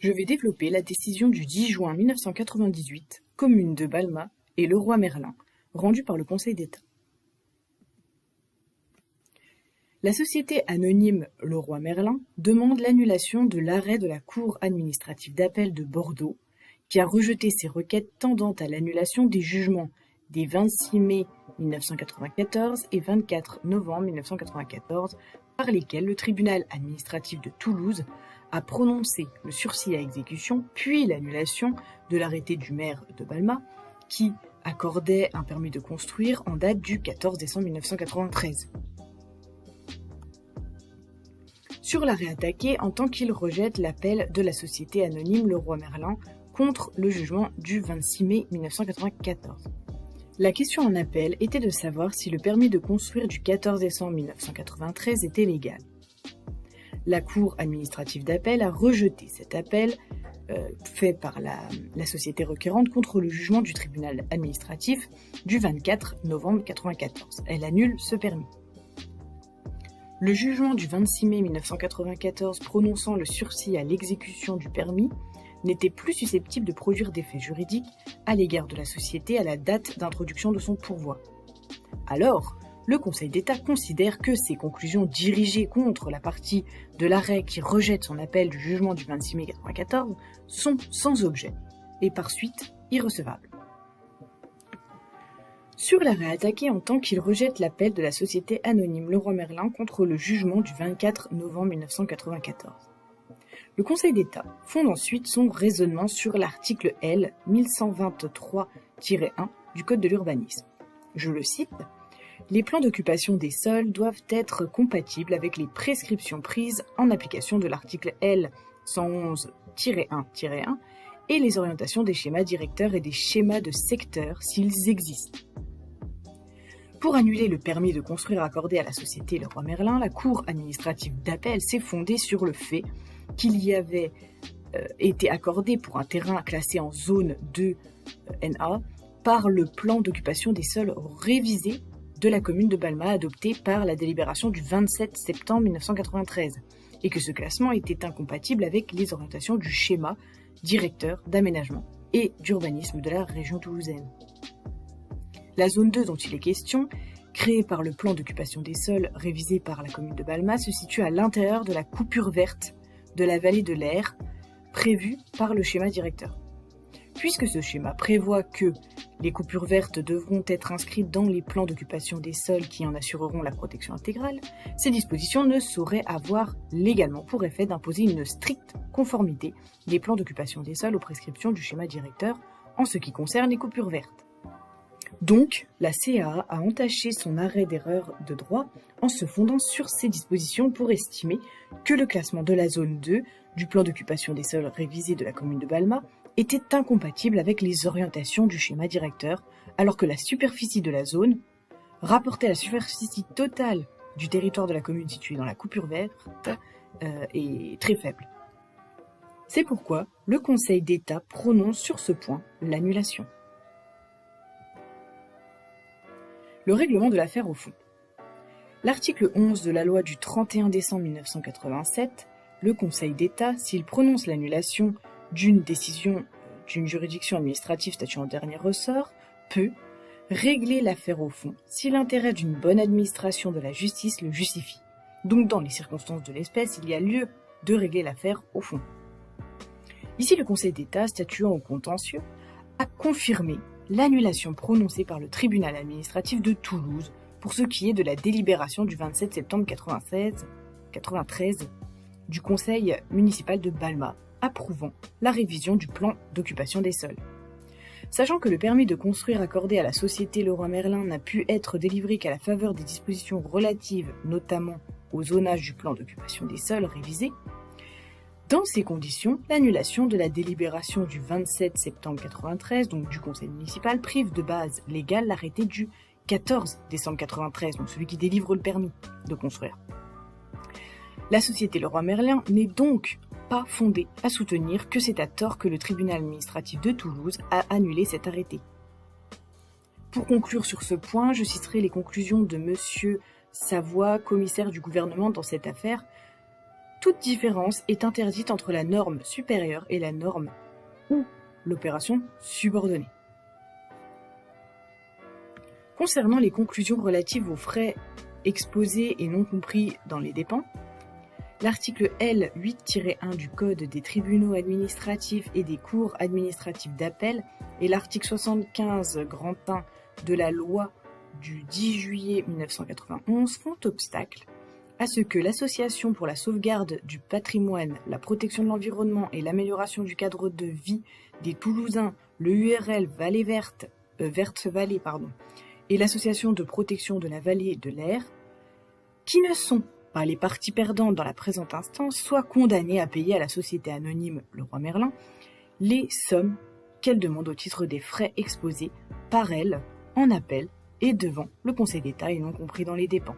Je vais développer la décision du 10 juin 1998, commune de Balma et Leroy-Merlin, rendue par le Conseil d'État. La société anonyme Leroy-Merlin demande l'annulation de l'arrêt de la Cour administrative d'appel de Bordeaux, qui a rejeté ses requêtes tendant à l'annulation des jugements des 26 mai 1994 et 24 novembre 1994, par lesquels le tribunal administratif de Toulouse a prononcé le sursis à exécution, puis l'annulation de l'arrêté du maire de Balma, qui accordait un permis de construire en date du 14 décembre 1993. Sur l'arrêt attaqué en tant qu'il rejette l'appel de la société anonyme Leroy-Merlin contre le jugement du 26 mai 1994. La question en appel était de savoir si le permis de construire du 14 décembre 1993 était légal. La Cour administrative d'appel a rejeté cet appel fait par la société requérante contre le jugement du tribunal administratif du 24 novembre 1994. Elle annule ce permis. Le jugement du 26 mai 1994 prononçant le sursis à l'exécution du permis n'était plus susceptible de produire d'effets juridiques à l'égard de la société à la date d'introduction de son pourvoi. Alors, le Conseil d'État considère que ces conclusions dirigées contre la partie de l'arrêt qui rejette son appel du jugement du 26 mai 1994 sont sans objet et par suite irrecevables. Sur l'arrêt attaqué en tant qu'il rejette l'appel de la société anonyme Leroy-Merlin contre le jugement du 24 novembre 1994. Le Conseil d'État fonde ensuite son raisonnement sur l'article L. 1123-1 du Code de l'urbanisme. Je le cite. Les plans d'occupation des sols doivent être compatibles avec les prescriptions prises en application de l'article L. 111-1-1 et les orientations des schémas directeurs et des schémas de secteur s'ils existent. Pour annuler le permis de construire accordé à la société Leroy-Merlin, la Cour administrative d'appel s'est fondée sur le fait qu'il y avait été accordé pour un terrain classé en zone 2 NA par le plan d'occupation des sols révisé de la commune de Balma adopté par la délibération du 27 septembre 1993 et que ce classement était incompatible avec les orientations du schéma directeur d'aménagement et d'urbanisme de la région toulousaine. La zone 2 dont il est question, créée par le plan d'occupation des sols révisé par la commune de Balma, se situe à l'intérieur de la coupure verte de la vallée de l'Aire, prévue par le schéma directeur. Puisque ce schéma prévoit que les coupures vertes devront être inscrites dans les plans d'occupation des sols qui en assureront la protection intégrale, ces dispositions ne sauraient avoir légalement pour effet d'imposer une stricte conformité des plans d'occupation des sols aux prescriptions du schéma directeur en ce qui concerne les coupures vertes. Donc, la CAA a entaché son arrêt d'erreur de droit en se fondant sur ces dispositions pour estimer que le classement de la zone 2 du plan d'occupation des sols révisé de la commune de Balma était incompatible avec les orientations du schéma directeur, alors que la superficie de la zone, rapportée à la superficie totale du territoire de la commune située dans la coupure verte, est très faible. C'est pourquoi le Conseil d'État prononce sur ce point l'annulation. Le règlement de l'affaire au fond. L'article 11 de la loi du 31 décembre 1987, le Conseil d'État, s'il prononce l'annulation d'une décision d'une juridiction administrative statuant en dernier ressort, peut régler l'affaire au fond si l'intérêt d'une bonne administration de la justice le justifie. Donc dans les circonstances de l'espèce, il y a lieu de régler l'affaire au fond. Ici, le Conseil d'État, statuant au contentieux, a confirmé l'annulation prononcée par le tribunal administratif de Toulouse pour ce qui est de la délibération du 27 septembre 1993 du Conseil municipal de Balma approuvant la révision du plan d'occupation des sols. Sachant que le permis de construire accordé à la société Leroy-Merlin n'a pu être délivré qu'à la faveur des dispositions relatives notamment au zonage du plan d'occupation des sols révisé, dans ces conditions, l'annulation de la délibération du 27 septembre 1993, donc du conseil municipal, prive de base légale l'arrêté du 14 décembre 1993, donc celui qui délivre le permis de construire. La société Leroy-Merlin n'est donc pas fondée à soutenir que c'est à tort que le tribunal administratif de Toulouse a annulé cet arrêté. Pour conclure sur ce point, je citerai les conclusions de M. Savoie, commissaire du gouvernement dans cette affaire, toute différence est interdite entre la norme supérieure et la norme ou l'opération subordonnée. Concernant les conclusions relatives aux frais exposés et non compris dans les dépens, l'article L8-1 du Code des tribunaux administratifs et des cours administratives d'appel et l'article 75 grand 1 de la loi du 10 juillet 1991 font obstacle à ce que l'Association pour la sauvegarde du patrimoine, la protection de l'environnement et l'amélioration du cadre de vie des Toulousains, le URL Vallée Verte, Verte Vallée, et l'Association de protection de la vallée de l'Air, qui ne sont pas les parties perdantes dans la présente instance, soient condamnées à payer à la société anonyme Le Roi Merlin les sommes qu'elle demande au titre des frais exposés par elle en appel et devant le Conseil d'État et non compris dans les dépens.